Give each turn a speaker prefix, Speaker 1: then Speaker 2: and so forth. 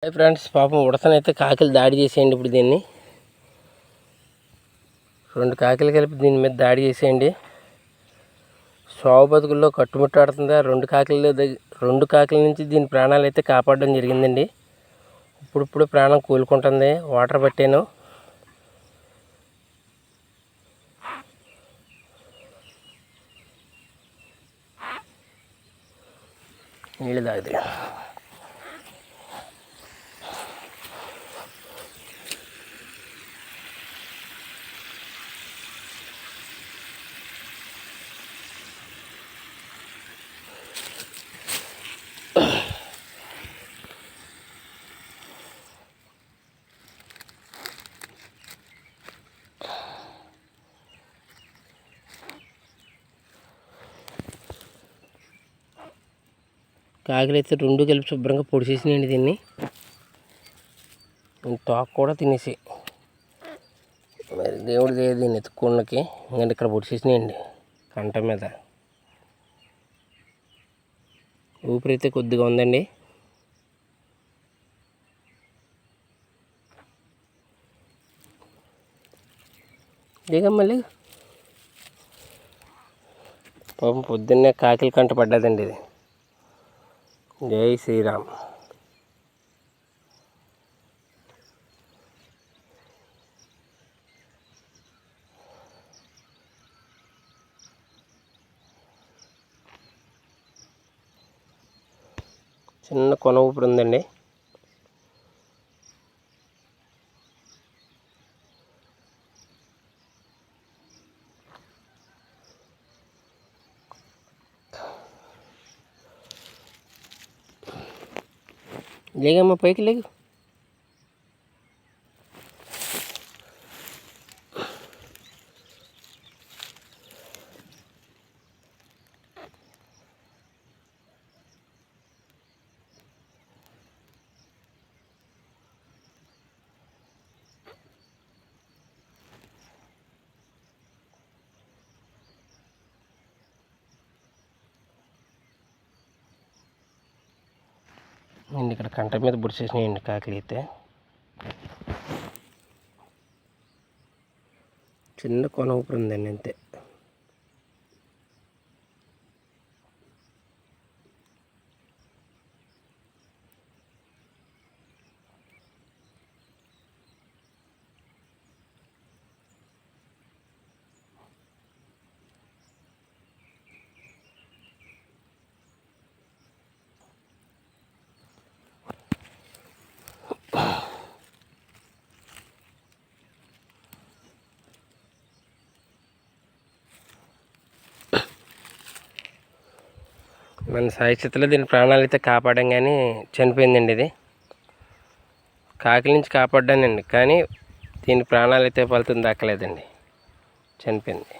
Speaker 1: Hi friends, పాపం ఉడతనైతే కాకిలు దాడి చేసేయండి. ఇప్పుడు దీన్ని 2 కాకిలు కలిపి దీని మీద దాడి చేసేయండి. సావు బతుకుల్లో కట్టుముట్టాడుతుంది. 2 కాకిల నుంచి దీని ప్రాణాలు అయితే కాపాడడం జరిగిందండి. ఇప్పుడు ప్రాణం కోలుకుంటుంది. వాటర్ పట్టాను. నీళ్ళు తాగితే కాకిలు అయితే 2 కలిపి శుభ్రంగా పొడిచేసినాయండి. దీన్ని తోక కూడా తినేసి మరి దేవుడి దీన్ని ఎత్తుకోళ్ళకి ఎందుకంటే ఇక్కడ పొడిచేసినాయండి. కంట మీద ఊపిరైతే కొద్దిగా ఉందండి. మళ్ళీ పాపం పొద్దున్నే కాకిల కంట పడ్డదండి. ఇది జై శ్రీరామ్. చిన్న కొన ఊపిరి ఉందండి. లేగమ్మా, పైకి లేగు. అండి ఇక్కడ కంట మీద బుడిచేసినాయండి కాకిలు అయితే. చిన్న కొన ఊపిరి ఉందండి అంతే. మన సాయస్థితిలో దీని ప్రాణాలు అయితే కాపాడాం, కానీ చనిపోయిందండి. ఇది కాకిల నుంచి కాపాడ్డానండి, కానీ దీని ప్రాణాలు అయితే ఫలితం దక్కలేదండి. చనిపోయింది.